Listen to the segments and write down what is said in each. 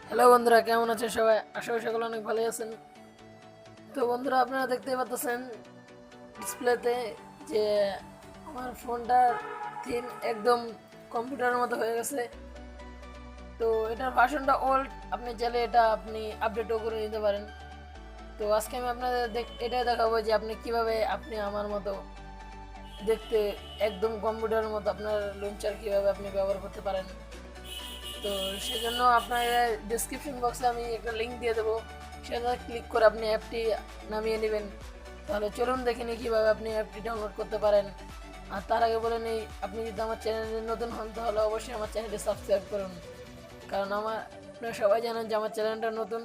Hello বন্ধুরা, কেমন আছেন সবাই? আশা করি সকলে অনেক ভালো আছেন। তো বন্ধুরা, আপনারা দেখতেই পাচ্ছেন ডিসপ্লেতে যে আমার ফোনটার থিম একদম কম্পিউটারের মতো হয়ে গেছে। তো এটার ভার্সনটা ওল্ড, আপনি চাইলে এটা আপডেটও করে নিতে পারেন। তো আজকে আমি আপনাদের এটাই দেখাবো যে আপনি কিভাবে আমার মতো দেখতে একদম কম্পিউটারের মতো আপনার লঞ্চার কিভাবে আপনি ব্যবহার করতে পারেন। তো সেজন্য আপনার ডেসক্রিপশন বক্সে আমি একটা লিঙ্ক দিয়ে দেবো, সেটা ক্লিক করে আপনি অ্যাপটি নামিয়ে নেবেন। তাহলে চলুন দেখে নিই কীভাবে আপনি অ্যাপটি ডাউনলোড করতে পারেন। আর তার আগে বলে নিই, আপনি যদি আমার চ্যানেলে নতুন হন তাহলে অবশ্যই আমার চ্যানেলটি সাবস্ক্রাইব করুন, কারণ আপনারা সবাই জানেন যে আমার চ্যানেলটা নতুন।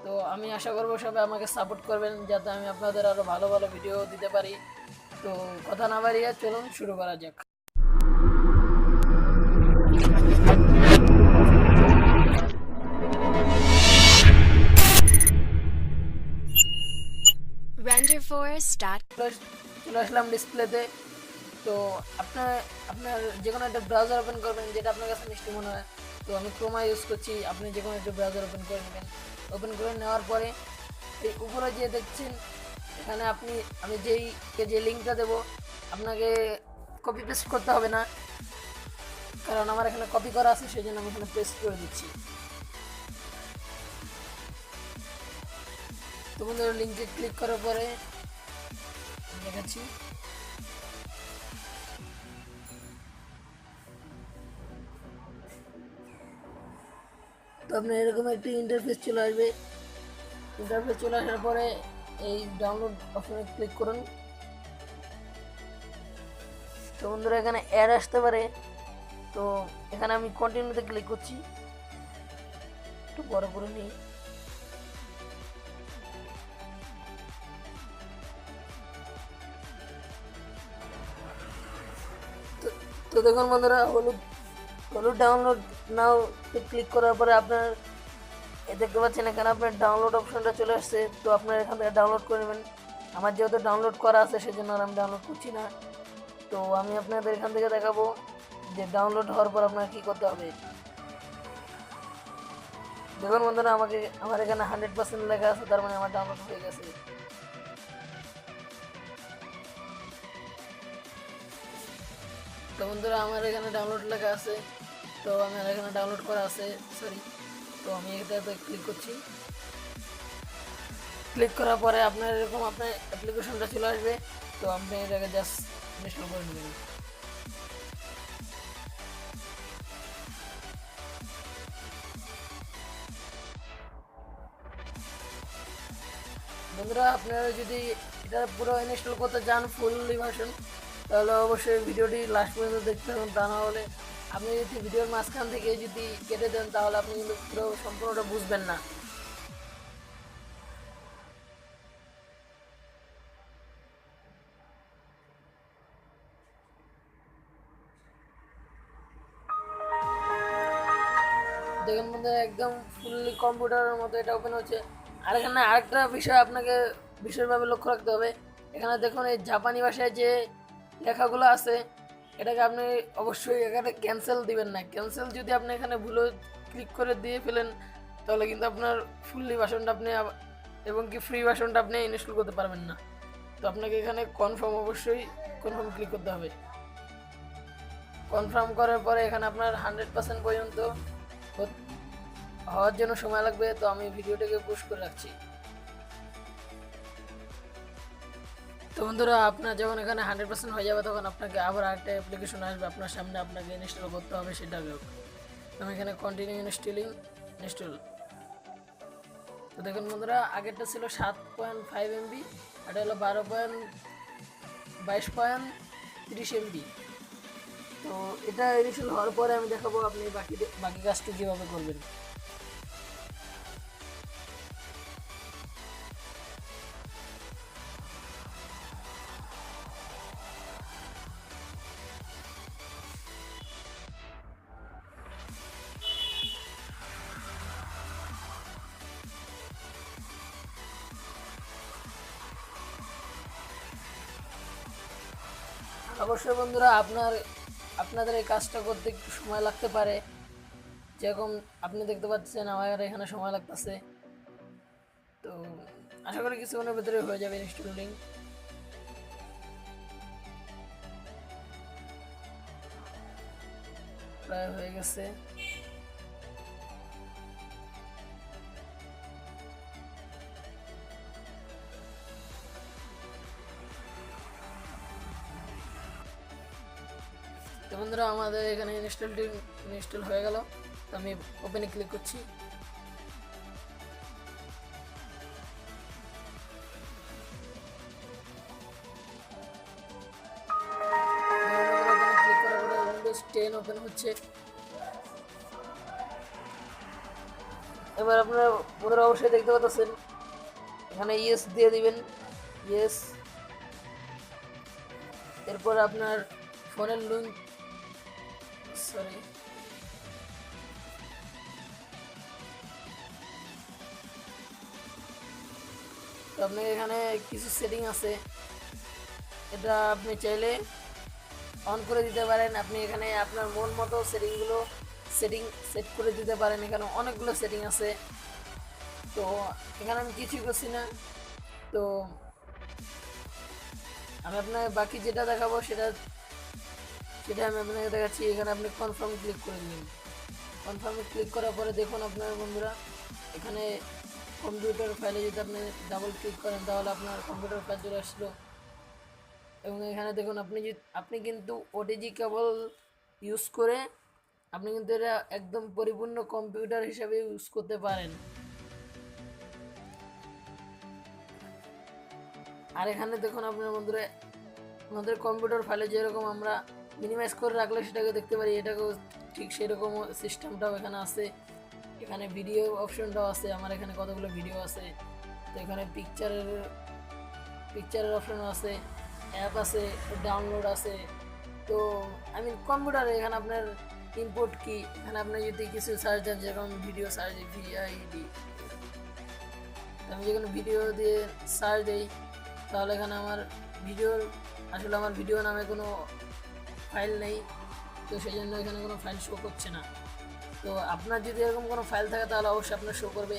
তো আমি আশা করবো সবাই আমাকে সাপোর্ট করবেন যাতে আমি আপনাদের আরও ভালো ভালো ভিডিও দিতে পারি। তো কথা না বাড়িয়ে চলুন শুরু করা যাক। চলে আসলাম ডিসপ্লেতে। তো আপনার আপনার যে কোনো একটা ব্রাউজার ওপেন করবেন যেটা আপনার কাছে মিষ্টি মনে হয়। তো আমি ক্রোমা ইউজ করছি, আপনি যে কোনো একটা ব্রাউজার ওপেন করে নেবেন। ওপেন করে নেওয়ার পরে এই উপরে যে দেখছেন এখানে আমি যে লিঙ্কটা দেবো আপনাকে কপি পেস্ট করতে হবে না, কারণ আমার এখানে কপি করা আছে, সেই জন্য আমি এখানে পেস্ট করে দিচ্ছি। তো বন্ধুরা, লিঙ্কে ক্লিক করার পরে দেখাচ্ছি। তো আপনার এরকম একটি ইন্টারফেস চলে আসবে। ইন্টারফেস চলে আসার পরে এই ডাউনলোড অপশনে ক্লিক করুন। তো বন্ধুরা, এখানে অ্যাড আসতে পারে, তো এখানে আমি কন্টিনিউতে ক্লিক করছি। একটু বড় করে নিই। তো দেখুন বন্ধুরা, হলুদ ডাউনলোড নাও ক্লিক করার পরে আপনার দেখতে পাচ্ছেন এখানে আপনার ডাউনলোড অপশনটা চলে আসছে। তো আপনার এখান থেকে ডাউনলোড করে নেবেন। আমার যেহেতু ডাউনলোড করা আছে সেজন্য আর আমি ডাউনলোড করছি না। তো আমি আপনাদের এখান থেকে দেখাবো যে ডাউনলোড হওয়ার পর আপনার কী করতে হবে। দেখুন বন্ধুরা, আমার এখানে 100% লেখা আছে, তার মানে আমার ডাউনলোড হয়ে গেছে। তো বন্ধুরা, আমার এখানে ডাউনলোড লেখা আছে, তো আমার এখানে ডাউনলোড করা আছে, সরি। তো আমি এটাতে ক্লিক করছি। ক্লিক করার পরে আপনার এরকম আপনার অ্যাপ্লিকেশনটা চলে আসবে। তো আপনি এটাকে জাস্ট ইনস্টল করে নেবেন। বন্ধুরা, আপনারা যদি এটা পুরো ইনস্টল করতে চান ফুললি ভার্সন, তাহলে অবশ্যই ভিডিওটি লাস্ট পর্যন্ত দেখতে হবে। তা না হলে আপনি যদি ভিডিওর মাঝখান থেকে যদি কেটে দেন তাহলে আপনি কিন্তু পুরো সম্পূর্ণটা বুঝবেন না। দেখুন বন্ধুরা, একদম ফুললি কম্পিউটারের মতো এটা ওপেন হচ্ছে। আর এখানে আরেকটা বিষয় আপনাকে বিশেষভাবে লক্ষ্য রাখতে হবে। এখানে দেখুন এই জাপানি ভাষায় যে লেখাগুলো আছে, এটাকে আপনি অবশ্যই এখানে ক্যান্সেল দিবেন না। ক্যান্সেল যদি আপনি এখানে ভুলে ক্লিক করে দিয়ে ফেলেন তাহলে কিন্তু আপনার ফুললি ভার্সনটা এবং কি ফ্রি ভার্সনটা আপনি ইনস্টল করতে পারবেন না। তো আপনাকে এখানে অবশ্যই কনফার্ম ক্লিক করতে হবে। কনফার্ম করার পরে এখানে আপনার 100% পর্যন্ত হওয়ার জন্য সময় লাগবে। তো আমি ভিডিওটাকে পুশ করে রাখছি। তো বন্ধুরা, আপনার যখন এখানে 100% হয়ে যাবে তখন আপনাকে আবার একটা অ্যাপ্লিকেশন আসবে আপনার সামনে, আপনাকে ইনস্টল করতে হবে সেটাকেও। আমি এখানে কন্টিনিউ ইনস্টল। তো দেখুন বন্ধুরা, আগেরটা ছিল 7.5 MB, এটা হলো 22.30 MB। তো এটা ইনস্টল হওয়ার পরে আমি দেখাবো আপনি বাকি কাজটি কীভাবে করবেন। অবশ্যই বন্ধুরা, আপনাদের এই কাজটা করতে একটু সময় লাগতে পারে, যেরকম আপনি দেখতে পাচ্ছেন আমার এখানে সময় লাগতেছে। তো আশা করি কিছুক্ষণের ভিতরে হয়ে যাবে ইনস্টলিং। প্রায় হয়ে গেছে। তো বন্ধুরা আমাদের এখানে ইনস্টল হয়ে গেল। তো আমি ওপেনে ক্লিক করছি। ক্লিক করার পরে উইন্ডোজ 10 ওপেন হচ্ছে। এবার আপনারা বন্ধুরা অবশ্যই দেখতে পাচ্ছেন এখানে ইয়েস দিয়ে দিবেন, ইয়েস। এরপর আপনার ফোনের লিঙ্ক, সরি, তো আপনার এখানে কিছু সেটিং আছে, এটা আপনি চাইলে অন করে দিতে পারেন। আপনি এখানে আপনার মন মতো সেট করে দিতে পারেন। এখানে অনেকগুলো সেটিং আছে, তো এখানে আমি কিছুই করছি না। তো আমি আপনাকে বাকি যেটা দেখাবো সেটা আমি আপনাকে দেখাচ্ছি। এখানে আপনি কনফার্ম ক্লিক করে দিন। কনফার্মে ক্লিক করার পরে দেখুন আপনার বন্ধুরা এখানে কম্পিউটার ফাইলে যদি আপনি ডাবল ক্লিক করেন তাহলে আপনার কম্পিউটার ফাইল চলে আসলো। এবং এখানে দেখুন আপনি কিন্তু ওটিজি কেবল ইউজ করে আপনি কিন্তু এটা একদম পরিপূর্ণ কম্পিউটার হিসাবে ইউজ করতে পারেন। আর এখানে দেখুন আপনার বন্ধুরা আমাদের কম্পিউটার ফাইলে যেরকম আমরা মিনিমাইজ করে রাখলে সেটাকে দেখতে পারি, এটাকেও ঠিক সেরকম সিস্টেমটাও এখানে আছে। এখানে ভিডিও অপশনটাও আছে, আমার এখানে কতগুলো ভিডিও আছে। তো এখানে পিকচারের অপশনও আছে, অ্যাপ আছে, ডাউনলোড আছে। তো আমি কম্পিউটারে এখানে আপনার ইনপুট কি, এখানে আপনি যদি কিছু সার্চ দেন, যেরকম ভিডিও সার্চ ভিআইডি, আমি যেখানে ভিডিও দিয়ে সার্চ দিই তাহলে এখানে আমার ভিডিও নামে কোনো ফাইল নেই, তো সেই জন্য এখানে কোনো ফাইল শো করছে না। তো আপনার যদি এরকম কোনো ফাইল থাকে তাহলে অবশ্যই আপনার শো করবে।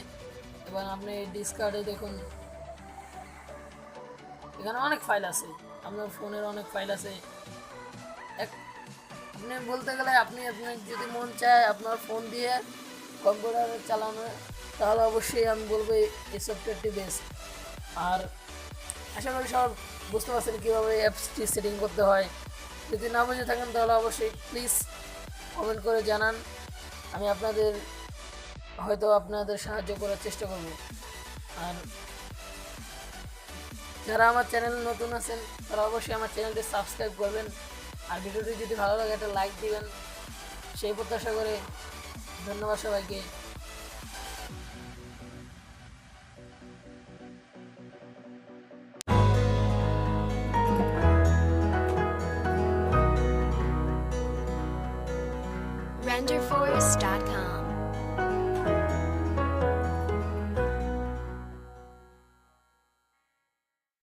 এবার আপনি ডিসকার্ডে দেখুন এখানে অনেক ফাইল আছে, আপনার ফোনের অনেক ফাইল আছে। আপনি বলতে গেলে আপনার যদি মন চায় আপনার ফোন দিয়ে কম্পিউটার চালানো, তাহলে অবশ্যই আমি বলবো এই সফটওয়্যারটি বেস্ট। আর আশা করি সব বুঝতে পারছেন কীভাবে অ্যাপসটি সেটিং করতে হয়। যদি না বুঝে থাকেন তাহলে অবশ্যই প্লিজ কমেন্ট করে জানান, আমি আপনাদের সাহায্য করার চেষ্টা করব। আর যারা আমার চ্যানেলে নতুন আছেন তারা অবশ্যই আমার চ্যানেলটি সাবস্ক্রাইব করবেন। আর ভিডিওটি যদি ভালো লাগে একটা লাইক দিবেন, সেই প্রত্যাশা করে ধন্যবাদ সবাইকে। renderforce.com